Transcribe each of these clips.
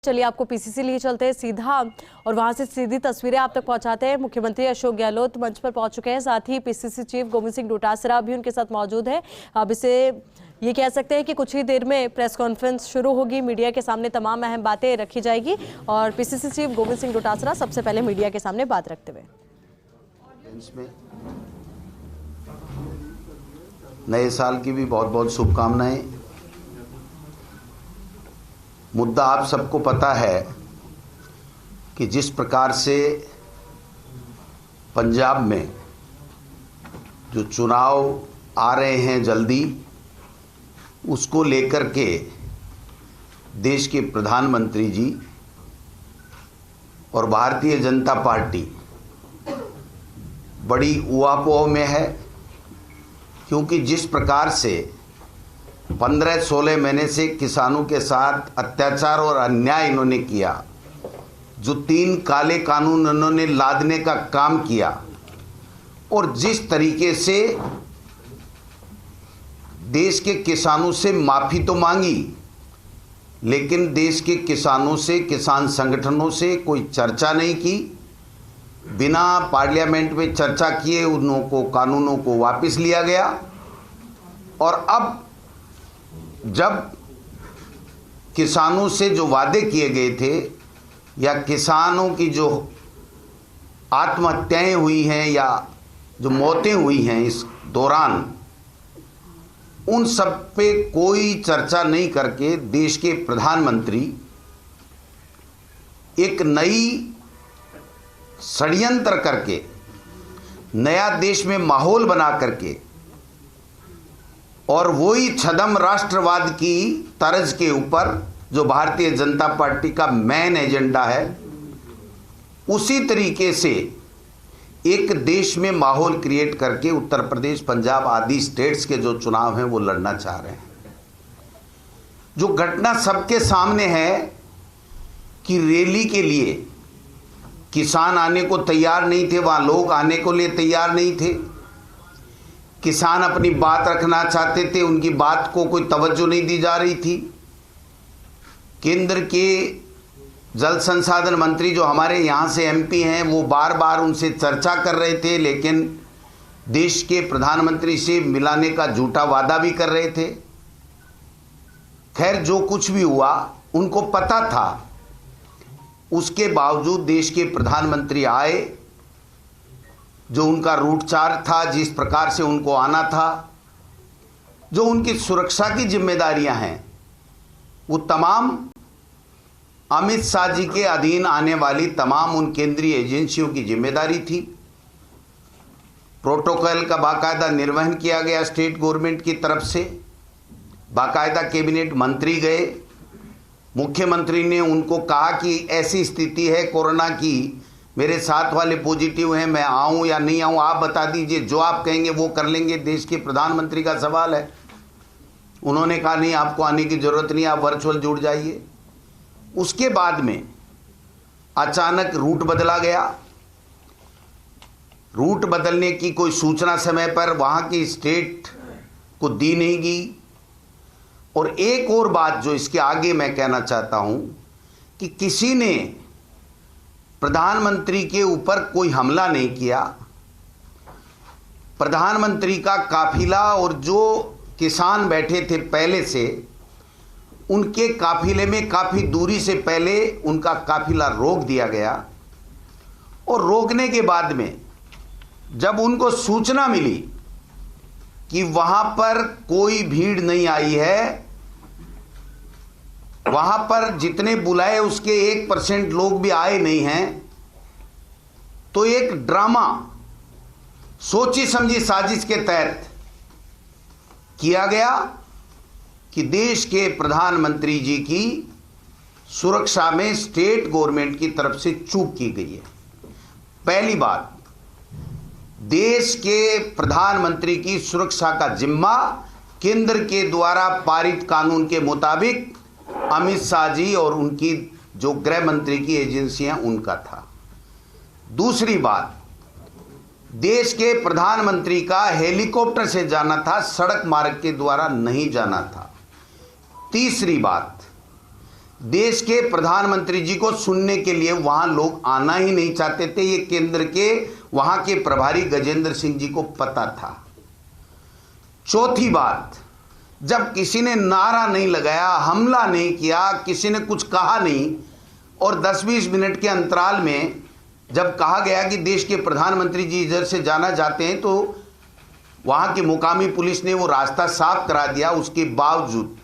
चलिए आपको पीसीसी लिए चलते हैं सीधा और वहां से सीधी तस्वीरें आप तक पहुंचाते हैं। मुख्यमंत्री अशोक गहलोत मंच पर पहुंच चुके हैं, साथ ही पीसीसी चीफ गोविंद सिंह डोटासरा भी उनके साथ मौजूद है। अब इसे ये कह सकते हैं कि कुछ ही देर में प्रेस कॉन्फ्रेंस शुरू होगी, मीडिया के सामने तमाम अहम बातें रखी जाएगी और पीसीसी चीफ गोविंद सिंह डोटासरा सबसे पहले मीडिया के सामने बात रखते हुए नए साल की भी बहुत बहुत शुभकामनाएं। मुद्दा आप सबको पता है कि जिस प्रकार से पंजाब में जो चुनाव आ रहे हैं जल्दी, उसको लेकर के देश के प्रधानमंत्री जी और भारतीय जनता पार्टी बड़ी उहापोह में है, क्योंकि जिस प्रकार से 15-16 महीने से किसानों के साथ अत्याचार और अन्याय इन्होंने किया, जो 3 काले कानून इन्होंने लादने का काम किया और जिस तरीके से देश के किसानों से माफ़ी तो मांगी, लेकिन देश के किसानों से, किसान संगठनों से कोई चर्चा नहीं की। बिना पार्लियामेंट में चर्चा किए उनको कानूनों को वापस लिया गया और अब जब किसानों से जो वादे किए गए थे या किसानों की जो आत्महत्याएं हुई हैं या जो मौतें हुई हैं इस दौरान, उन सब पे कोई चर्चा नहीं करके देश के प्रधानमंत्री एक नई षड्यंत्र करके नया देश में माहौल बना करके और वही छद्म राष्ट्रवाद की तर्ज के ऊपर जो भारतीय जनता पार्टी का मेन एजेंडा है, उसी तरीके से एक देश में माहौल क्रिएट करके उत्तर प्रदेश, पंजाब आदि स्टेट्स के जो चुनाव हैं वो लड़ना चाह रहे हैं। जो घटना सबके सामने है कि रैली के लिए किसान आने को तैयार नहीं थे, वहां लोग आने को लिए तैयार नहीं थे। किसान अपनी बात रखना चाहते थे, उनकी बात को कोई तवज्जो नहीं दी जा रही थी। केंद्र के जल संसाधन मंत्री जो हमारे यहाँ से एमपी हैं, वो बार बार उनसे चर्चा कर रहे थे, लेकिन देश के प्रधानमंत्री से मिलाने का झूठा वादा भी कर रहे थे। खैर, जो कुछ भी हुआ उनको पता था, उसके बावजूद देश के प्रधानमंत्री आए। जो उनका रूट चार्ट था, जिस प्रकार से उनको आना था, जो उनकी सुरक्षा की जिम्मेदारियां हैं, वो तमाम अमित शाह जी के अधीन आने वाली तमाम उन केंद्रीय एजेंसियों की जिम्मेदारी थी। प्रोटोकॉल का बाकायदा निर्वहन किया गया स्टेट गवर्नमेंट की तरफ से, बाकायदा कैबिनेट मंत्री गए, मुख्यमंत्री ने उनको कहा कि ऐसी स्थिति है कोरोना की, मेरे साथ वाले पॉजिटिव हैं, मैं आऊं या नहीं आऊं आप बता दीजिए, जो आप कहेंगे वो कर लेंगे। देश के प्रधानमंत्री का सवाल है। उन्होंने कहा नहीं, आपको आने की जरूरत नहीं, आप वर्चुअल जुड़ जाइए। उसके बाद में अचानक रूट बदला गया। रूट बदलने की कोई सूचना समय पर वहां की स्टेट को दी नहीं गई। और एक और बात जो इसके आगे मैं कहना चाहता हूं कि किसी ने प्रधानमंत्री के ऊपर कोई हमला नहीं किया। प्रधानमंत्री का काफिला और जो किसान बैठे थे पहले से, उनके काफिले में काफी दूरी से पहले उनका काफिला रोक दिया गया और रोकने के बाद में जब उनको सूचना मिली कि वहां पर कोई भीड़ नहीं आई है, वहां पर जितने बुलाए उसके 1% लोग भी आए नहीं हैं, तो एक ड्रामा सोची समझी साजिश के तहत किया गया कि देश के प्रधानमंत्री जी की सुरक्षा में स्टेट गवर्नमेंट की तरफ से चूक की गई है। पहली बात, देश के प्रधानमंत्री की सुरक्षा का जिम्मा केंद्र के द्वारा पारित कानून के मुताबिक अमित शाह जी और उनकी जो गृह मंत्री की एजेंसियां, उनका था। दूसरी बात, देश के प्रधानमंत्री का हेलीकॉप्टर से जाना था, सड़क मार्ग के द्वारा नहीं जाना था। तीसरी बात, देश के प्रधानमंत्री जी को सुनने के लिए वहां लोग आना ही नहीं चाहते थे। ये केंद्र के वहां के प्रभारी गजेंद्र सिंह जी को पता था। चौथी बात, जब किसी ने नारा नहीं लगाया, हमला नहीं किया, किसी ने कुछ कहा नहीं, और 10-20 मिनट के अंतराल में जब कहा गया कि देश के प्रधानमंत्री जी इधर से जाना चाहते हैं, तो वहां की मुकामी पुलिस ने वो रास्ता साफ करा दिया। उसके बावजूद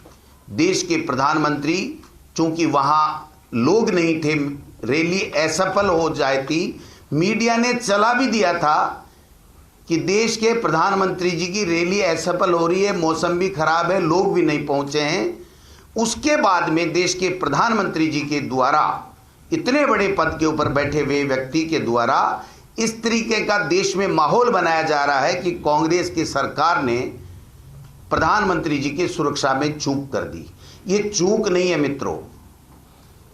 देश के प्रधानमंत्री, चूंकि वहां लोग नहीं थे, रैली असफल हो जाती, मीडिया ने चला भी दिया था कि देश के प्रधानमंत्री जी की रैली असफल हो रही है, मौसम भी खराब है, लोग भी नहीं पहुंचे हैं। उसके बाद में देश के प्रधानमंत्री जी के द्वारा, इतने बड़े पद के ऊपर बैठे हुए व्यक्ति के द्वारा इस तरीके का देश में माहौल बनाया जा रहा है कि कांग्रेस की सरकार ने प्रधानमंत्री जी की सुरक्षा में चूक कर दी। ये चूक नहीं है मित्रों।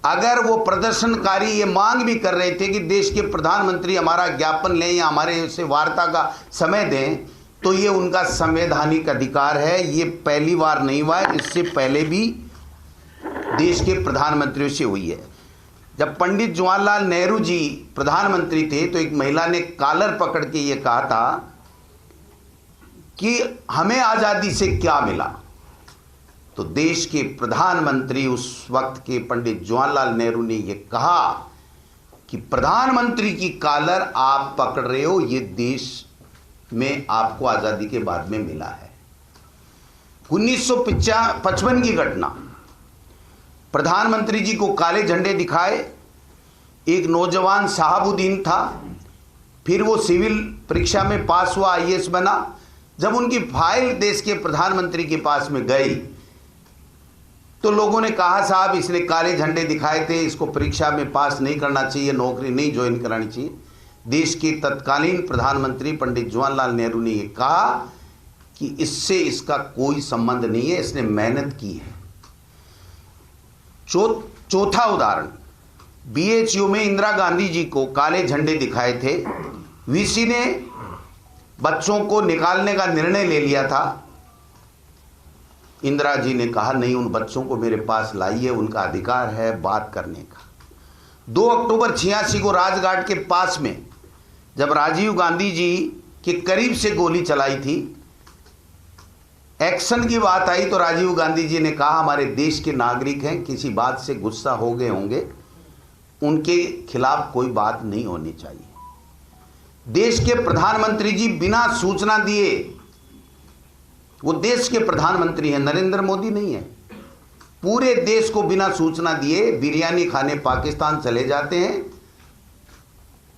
अगर वो प्रदर्शनकारी ये मांग भी कर रहे थे कि देश के प्रधानमंत्री हमारा ज्ञापन लें या हमारे से वार्ता का समय दें, तो ये उनका संवैधानिक अधिकार है। ये पहली बार नहीं हुआ है, इससे पहले भी देश के प्रधानमंत्रियों से हुई है। जब पंडित जवाहरलाल नेहरू जी प्रधानमंत्री थे, तो एक महिला ने कॉलर पकड़ के ये कहा था कि हमें आजादी से क्या मिला। तो देश के प्रधानमंत्री उस वक्त के पंडित जवाहरलाल नेहरू ने यह कहा कि प्रधानमंत्री की कॉलर आप पकड़ रहे हो, ये देश में आपको आजादी के बाद में मिला है। 1955 की घटना, प्रधानमंत्री जी को काले झंडे दिखाए, एक नौजवान शहाबुद्दीन था, फिर वो सिविल परीक्षा में पास हुआ, आईएएस बना। जब उनकी फाइल देश के प्रधानमंत्री के पास में गई, तो लोगों ने कहा साहब इसने काले झंडे दिखाए थे, इसको परीक्षा में पास नहीं करना चाहिए, नौकरी नहीं ज्वाइन करानी चाहिए। देश के तत्कालीन प्रधानमंत्री पंडित जवाहरलाल नेहरू ने यह कहा कि इससे इसका कोई संबंध नहीं है, इसने मेहनत की है। चौथा उदाहरण, बीएचयू में इंदिरा गांधी जी को काले झंडे दिखाए थे, वीसी ने बच्चों को निकालने का निर्णय ले लिया था। इंदिरा जी ने कहा नहीं, उन बच्चों को मेरे पास लाइए, उनका अधिकार है बात करने का। 2 अक्टूबर 86 को राजघाट के पास में जब राजीव गांधी जी के करीब से गोली चलाई थी, एक्शन की बात आई तो राजीव गांधी जी ने कहा हमारे देश के नागरिक हैं, किसी बात से गुस्सा हो गए होंगे, उनके खिलाफ कोई बात नहीं होनी चाहिए। देश के प्रधानमंत्री जी बिना सूचना दिए, वो देश के प्रधानमंत्री हैं, नरेंद्र मोदी नहीं है, पूरे देश को बिना सूचना दिए बिरयानी खाने पाकिस्तान चले जाते हैं,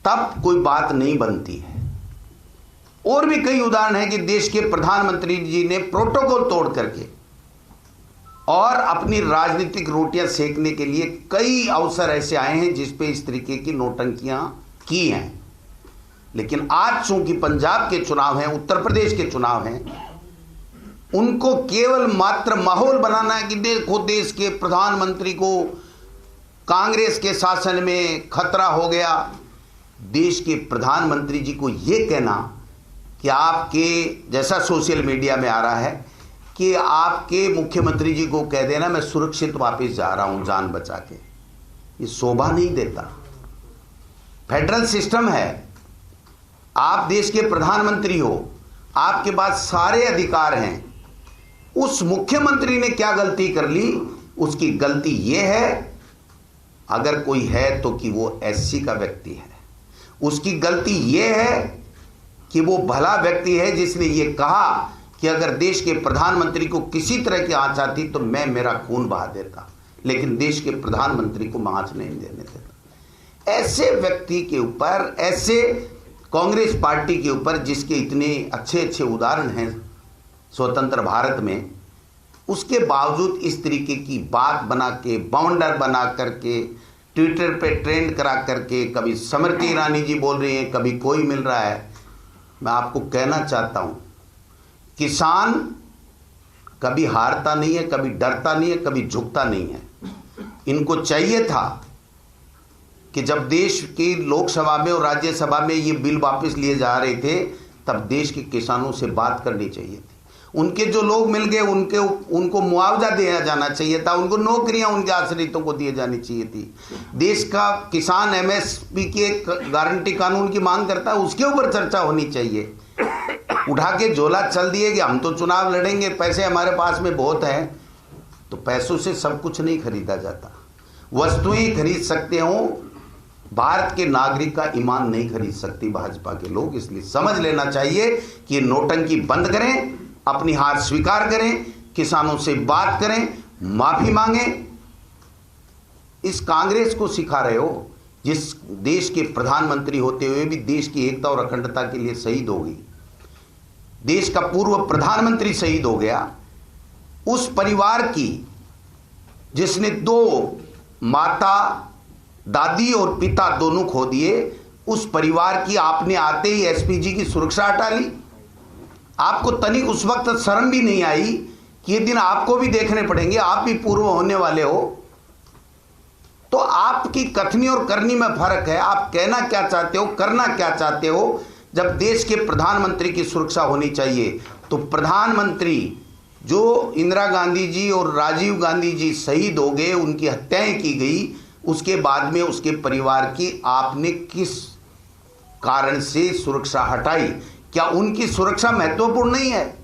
तब कोई बात नहीं बनती है। और भी कई उदाहरण हैं कि देश के प्रधानमंत्री जी ने प्रोटोकॉल तोड़ करके और अपनी राजनीतिक रोटियां सेकने के लिए कई अवसर ऐसे आए हैं जिस पे इस तरीके की नौटंकियां की हैं। लेकिन आज चूंकि पंजाब के चुनाव हैं, उत्तर प्रदेश के चुनाव हैं, उनको केवल मात्र माहौल बनाना है कि देखो देश के प्रधानमंत्री को कांग्रेस के शासन में खतरा हो गया। देश के प्रधानमंत्री जी को यह कहना कि आपके, जैसा सोशल मीडिया में आ रहा है कि आपके मुख्यमंत्री जी को कह देना मैं सुरक्षित वापस जा रहा हूं जान बचा के, ये शोभा नहीं देता। फेडरल सिस्टम है, आप देश के प्रधानमंत्री हो, आपके पास सारे अधिकार हैं। उस मुख्यमंत्री ने क्या गलती कर ली? उसकी गलती यह है, अगर कोई है तो कि वो एससी का व्यक्ति है। उसकी गलती यह है कि वो भला व्यक्ति है जिसने ये कहा कि अगर देश के प्रधानमंत्री को किसी तरह की आंच आती तो मैं मेरा खून बहा देता, लेकिन देश के प्रधानमंत्री को मैं आंच नहीं देने देता। ऐसे व्यक्ति के ऊपर, ऐसे कांग्रेस पार्टी के ऊपर जिसके इतने अच्छे अच्छे उदाहरण हैं स्वतंत्र भारत में, उसके बावजूद इस तरीके की बात बना के, बाउंडर बना करके, ट्विटर पे ट्रेंड करा करके, कभी स्मृति ईरानी जी बोल रही हैं, कभी कोई मिल रहा है। मैं आपको कहना चाहता हूं, किसान कभी हारता नहीं है, कभी डरता नहीं है, कभी झुकता नहीं है। इनको चाहिए था कि जब देश की लोकसभा में और राज्यसभा में ये बिल वापस लिए जा रहे थे, तब देश के किसानों से बात करनी चाहिए थी, उनके जो लोग मिल गए उनको मुआवजा दिया जाना चाहिए था, उनको नौकरियां उनके आश्रितों को दी जानी चाहिए थी। देश का किसान एमएसपी के गारंटी कानून की मांग करता है, उसके ऊपर चर्चा होनी चाहिए। उठा के झोला चल दिए कि हम तो चुनाव लड़ेंगे, पैसे हमारे पास में बहुत है, तो पैसों से सब कुछ नहीं खरीदा जाता। वस्तुएं खरीद सकते हो, भारत के नागरिक का ईमान नहीं खरीद सकती भाजपा के लोग। इसलिए समझ लेना चाहिए कि नोटंकी बंद करें, अपनी हार स्वीकार करें, किसानों से बात करें, माफी मांगें। इस कांग्रेस को सिखा रहे हो जिस देश के प्रधानमंत्री होते हुए भी देश की एकता और अखंडता के लिए शहीद हो गई, देश का पूर्व प्रधानमंत्री शहीद हो गया, उस परिवार की जिसने 2 माता, दादी और पिता दोनों खो दिए, उस परिवार की आपने आते ही एसपीजी की सुरक्षा हटा ली। आपको तनिक उस वक्त शर्म भी नहीं आई कि ये दिन आपको भी देखने पड़ेंगे, आप भी पूर्व होने वाले हो। तो आपकी कथनी और करनी में फर्क है। आप कहना क्या चाहते हो, करना क्या चाहते हो। जब देश के प्रधानमंत्री की सुरक्षा होनी चाहिए तो प्रधानमंत्री जो इंदिरा गांधी जी और राजीव गांधी जी शहीद हो गए, उनकी हत्याएं की गई, उसके बाद में उसके परिवार की आपने किस कारण से सुरक्षा हटाई? क्या उनकी सुरक्षा महत्वपूर्ण नहीं है?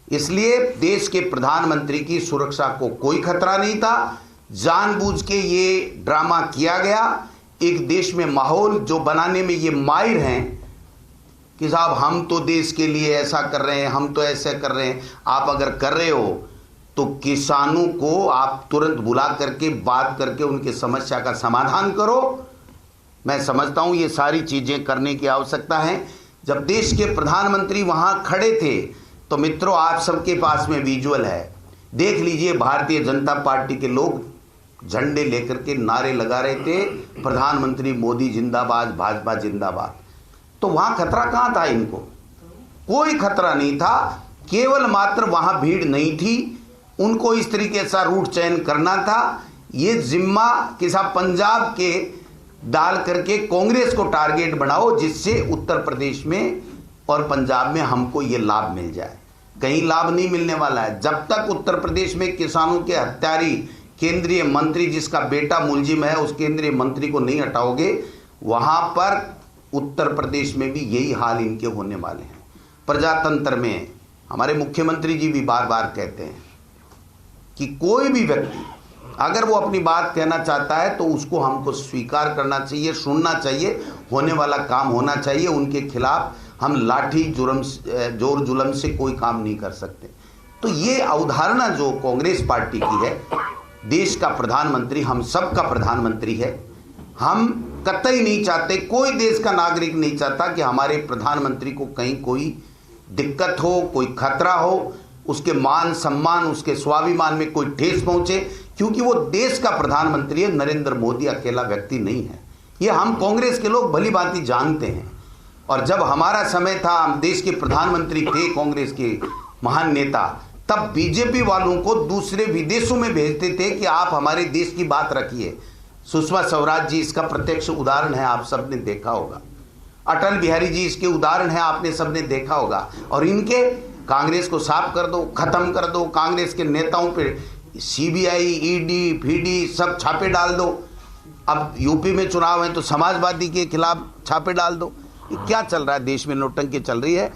इसलिए देश के प्रधानमंत्री की सुरक्षा को कोई खतरा नहीं था। जानबूझ के ये ड्रामा किया गया। एक देश में माहौल जो बनाने में ये माहिर हैं कि साहब हम तो देश के लिए ऐसा कर रहे हैं, हम तो ऐसा कर रहे हैं। आप अगर कर रहे हो तो किसानों को आप तुरंत बुला करके बात करके उनकी समस्या का समाधान करो। मैं समझता हूं ये सारी चीजें करने की आवश्यकता है। जब देश के प्रधानमंत्री वहां खड़े थे तो मित्रों, आप सबके पास में विजुअल है, देख लीजिए, भारतीय जनता पार्टी के लोग झंडे लेकर के नारे लगा रहे थे, प्रधानमंत्री मोदी जिंदाबाद, भाजपा जिंदाबाद। तो वहां खतरा कहां था? इनको कोई खतरा नहीं था। केवल मात्र वहां भीड़ नहीं थी, उनको इस तरीके से रूट चयन करना था। ये जिम्मा कि साहब पंजाब के डाल करके कांग्रेस को टारगेट बनाओ, जिससे उत्तर प्रदेश में और पंजाब में हमको ये लाभ मिल जाए। कहीं लाभ नहीं मिलने वाला है जब तक उत्तर प्रदेश में किसानों के हत्यारी केंद्रीय मंत्री, जिसका बेटा मुलजिम है, उस केंद्रीय मंत्री को नहीं हटाओगे, वहां पर उत्तर प्रदेश में भी यही हाल इनके होने वाले हैं। प्रजातंत्र में हमारे मुख्यमंत्री जी भी बार बार कहते हैं कि कोई भी व्यक्ति अगर वो अपनी बात कहना चाहता है तो उसको हमको स्वीकार करना चाहिए, सुनना चाहिए, होने वाला काम होना चाहिए। उनके खिलाफ हम लाठी जोर जुलम से कोई काम नहीं कर सकते। तो ये अवधारणा जो कांग्रेस पार्टी की है, देश का प्रधानमंत्री हम सब का प्रधानमंत्री है। हम कतई नहीं चाहते, कोई देश का नागरिक नहीं चाहता कि हमारे प्रधानमंत्री को कहीं कोई दिक्कत हो, कोई खतरा हो, उसके मान सम्मान, उसके स्वाभिमान में कोई ठेस पहुंचे, क्योंकि वो देश का प्रधानमंत्री है। नरेंद्र मोदी अकेला व्यक्ति नहीं है। ये हम कांग्रेस के लोग भली भांति जानते हैं। और जब हमारा समय था, हम देश के प्रधानमंत्री थे कांग्रेस के महान नेता, तब बीजेपी वालों को दूसरे विदेशों में भेजते थे कि आप हमारे देश की बात रखिए। सुषमा स्वराज जी इसका प्रत्यक्ष उदाहरण है, आप सबने देखा होगा। अटल बिहारी जी इसके उदाहरण है, आपने सबने देखा होगा। और इनके कांग्रेस को साफ कर दो, खत्म कर दो, कांग्रेस के नेताओं पे सीबीआई, ईडी, पीडी सब छापे डाल दो। अब यूपी में चुनाव है तो समाजवादी के खिलाफ छापे डाल दो। ये क्या चल रहा है देश में? नोटंकी चल रही है।